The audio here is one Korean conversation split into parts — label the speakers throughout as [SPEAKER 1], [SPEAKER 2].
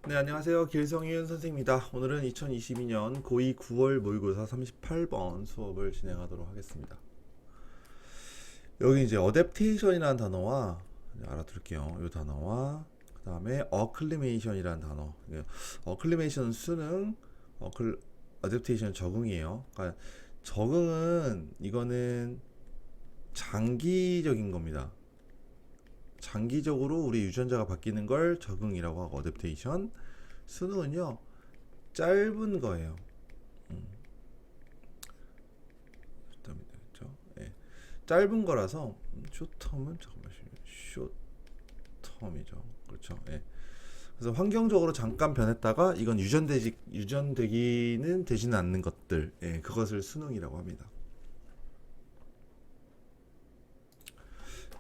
[SPEAKER 1] 네, 안녕하세요. 길성윤 선생님입니다. 오늘은 2022년 고2 9월 모의고사 38번 수업을 진행하도록 하겠습니다. 여기 이제 어댑테이션이라는 단어와 알아둘게요. 이 단어와 그 다음에 어클리메이션이라는 단어. 어클리메이션 수능, 어댑테이션 적응이에요. 그러니까 적응은 이거는 장기적인 겁니다. 장기적으로 우리 유전자가 바뀌는 걸 적응이라고 하고, 어댑테이션 수능은요 짧은 거예요. 그렇죠? 예. 짧은 거라서 쇼텀은 쇼텀이죠. 그렇죠. 예. 그래서 환경적으로 잠깐 변했다가 이건 유전되기는 되지는 않는 것들, 예, 그것을 수능이라고 합니다.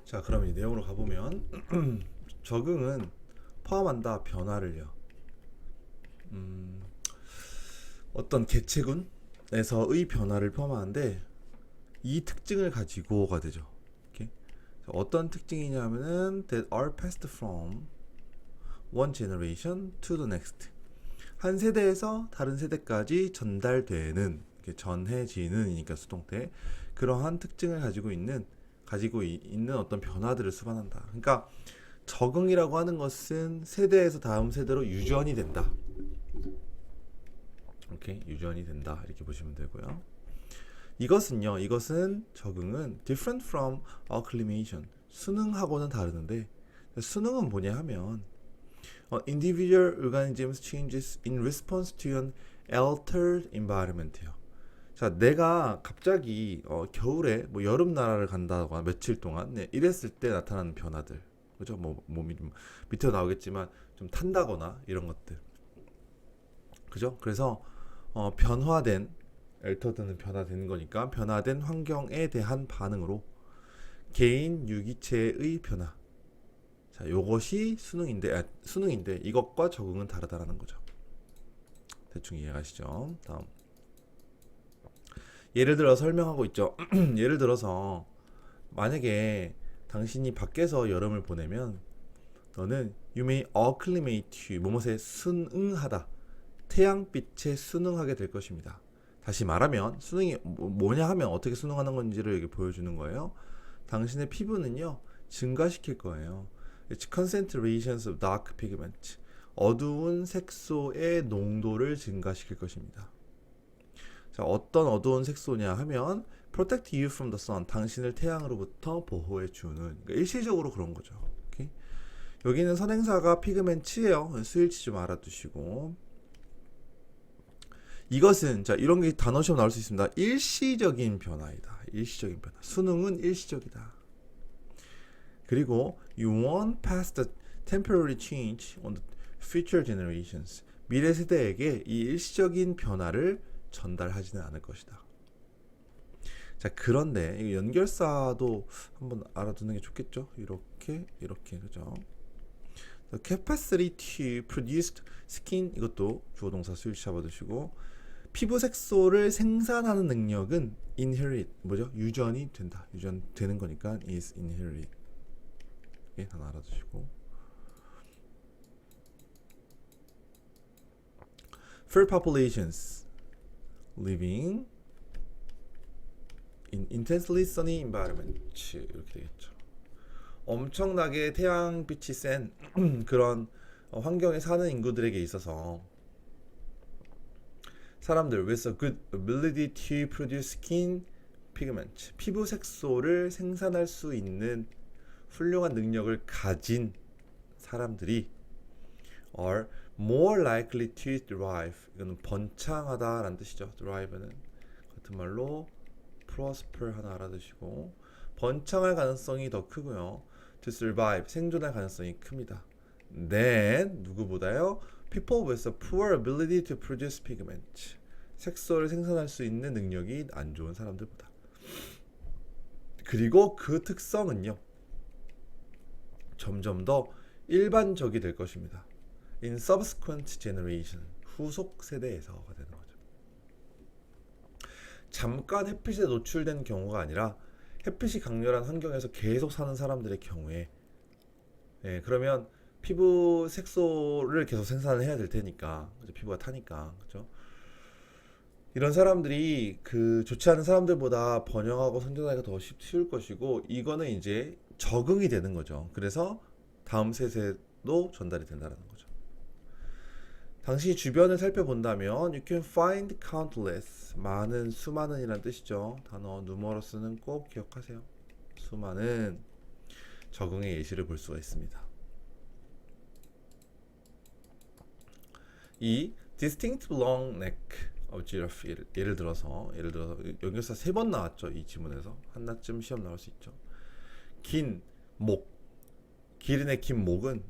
[SPEAKER 1] 자, 그럼 이 내용으로 가보면 적응은 포함한다 변화를요. 어떤 개체군에서의 변화를 포함하는데 이 특징을 가지고가 되죠. 이렇게. 어떤 특징이냐면은 that are passed from one generation to the next. 한 세대에서 다른 세대까지 전달되는, 전해지는이니까 수동태, 그러한 특징을 가지고 있는 어떤 변화들을 수반한다. 그러니까 적응이라고 하는 것은 세대에서 다음 세대로 유전이 된다. 이렇게 유전이 된다. 이렇게 보시면 되고요. 이것은 적응은 different from acclimation. 수능하고는 다르는데, 수능은 뭐냐 하면 individual organisms changes in response to an altered environment예요. 자, 내가 갑자기 겨울에 뭐 여름 나라를 간다거나 며칠 동안, 네, 이랬을 때 나타나는 변화들, 그죠? 뭐 몸이 좀 밑으로 나오겠지만 좀 탄다거나 이런 것들, 그죠? 그래서 변화된, 엘터드는 변화되는 거니까 변화된 환경에 대한 반응으로 개인 유기체의 변화. 자, 요것이 수능인데 이것과 적응은 다르다라는 거죠. 대충 이해가시죠? 다음. 예를 들어 설명하고 있죠. 예를 들어서 만약에 당신이 밖에서 여름을 보내면 너는 you may acclimate 뭐뭐에 순응하다. 태양빛에 순응하게 될 것입니다. 다시 말하면 수능이 뭐냐 하면 어떻게 수능하는 건지를 여기 보여주는 거예요. 당신의 피부는요 증가시킬 거예요. It's concentrations of dark pigment. 어두운 색소의 농도를 증가시킬 것입니다. 자, 어떤 어두운 색소냐 하면 protect you from the sun. 당신을 태양으로부터 보호해 주는. 그러니까 일시적으로 그런 거죠. 오케이? 여기는 선행사가 피그멘트예요. 수일치 좀 알아두시고. 이것은, 자, 이런 게 단어 시험 나올 수 있습니다. 일시적인 변화이다. 일시적인 변화. 수능은 일시적이다. 그리고 you won't pass the temporary change on the future generations. 미래 세대에게 이 일시적인 변화를 전달하지는 않을 것이다. 자, 그런데 이 연결사도 한번 알아두는 게 좋겠죠. 이렇게 그죠? The capacity to produce skin, 이것도 주어동사 수일치 잡아두시고, 피부 색소를 생산하는 능력은 inherit, 뭐죠? 유전이 된다. 유전되는 거니까 is inherit. 예, 하나 알아두시고. For populations living in intensely sunny environment, 이렇게 되겠죠. 엄청나게 태양빛이 센 그런 환경에 사는 인구들에게 있어서 사람들 with a good ability to produce skin pigment, 피부 색소를 생산할 수 있는 훌륭한 능력을 가진 사람들이 are more likely to thrive. 이거는 번창하다라는 뜻이죠. thrive는 같은 말로 prosper 하나 알아두시고, 번창할 가능성이 더 크고요. to survive, 생존할 가능성이 큽니다. then 누구보다요? people with a poor ability to produce pigment, 색소를 생산할 수 있는 능력이 안 좋은 사람들보다. 그리고 그 특성은요 점점 더 일반적이 될 것입니다. in subsequent generation, 후속 세대에서가 되는 거죠. 잠깐 햇빛에 노출된 경우가 아니라 햇빛이 강렬한 환경에서 계속 사는 사람들의 경우에, 예, 그러면 피부 색소를 계속 생산을 해야 될 테니까, 그죠? 피부가 타니까, 그죠? 이런 사람들이 그 좋지 않은 사람들보다 번영하고 성장하기가 더 쉬울 것이고, 이거는 이제 적응이 되는 거죠. 그래서 다음 셋에도 전달이 된다는 거죠. 당시 주변을 살펴본다면 you can find countless, 많은, 수많은이란 뜻이죠. 단어 numerous는 꼭 기억하세요. 수많은 적응의 예시를 볼 수가 있습니다. 이 distinct long neck of giraffe, 예를 들어서 연결사 3번 나왔죠. 이 지문에서 한나쯤 시험 나올 수 있죠. 긴 목, 기린의 긴 목은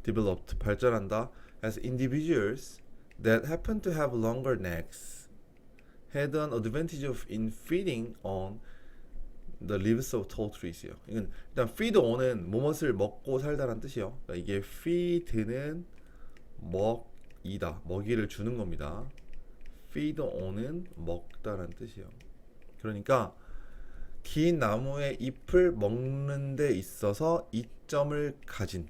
[SPEAKER 1] developed, 발전한다 as individuals that happen to have longer necks had an advantage of in feeding on the leaves of tall trees요. 이건 일단 feed on은 무엇을 먹고 살다라는 뜻이요. 그러니까 이게 feed는 먹이다, 먹이를 주는 겁니다. feed on은 먹다라는 뜻이요. 그러니까 긴 나무의 잎을 먹는 데 있어서 이점을 가진,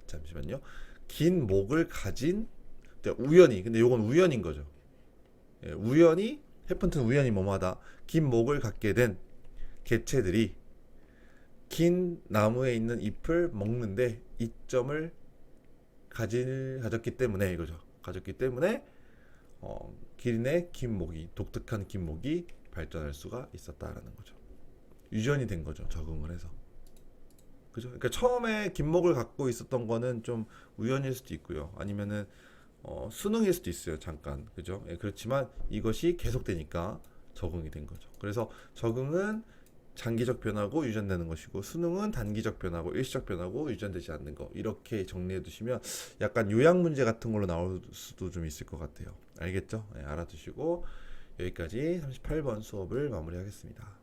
[SPEAKER 1] 잠시만요. 긴 목을 가진, 우연히, 근데 요건 우연인 거죠. 예, 우연히, 해픈튼 우연히 뭐마다 긴 목을 갖게 된 개체들이 긴 나무에 있는 잎을 먹는데 이점을 가졌기 때문에, 이거죠. 가졌기 때문에 기린의 긴 목이, 독특한 긴 목이 발전할 수가 있었다라는 거죠. 유전이 된 거죠. 적응을 해서. 그죠? 그러니까 처음에 긴목을 갖고 있었던 거는 좀 우연일 수도 있고요. 아니면은 수능일 수도 있어요. 잠깐. 그죠? 예, 그렇지만 이것이 계속되니까 적응이 된 거죠. 그래서 적응은 장기적 변화고 유전되는 것이고, 수능은 단기적 변화고 일시적 변화고 유전되지 않는 거. 이렇게 정리해 두시면 약간 요약 문제 같은 걸로 나올 수도 좀 있을 것 같아요. 알겠죠? 예, 알아두시고 여기까지 38번 수업을 마무리하겠습니다.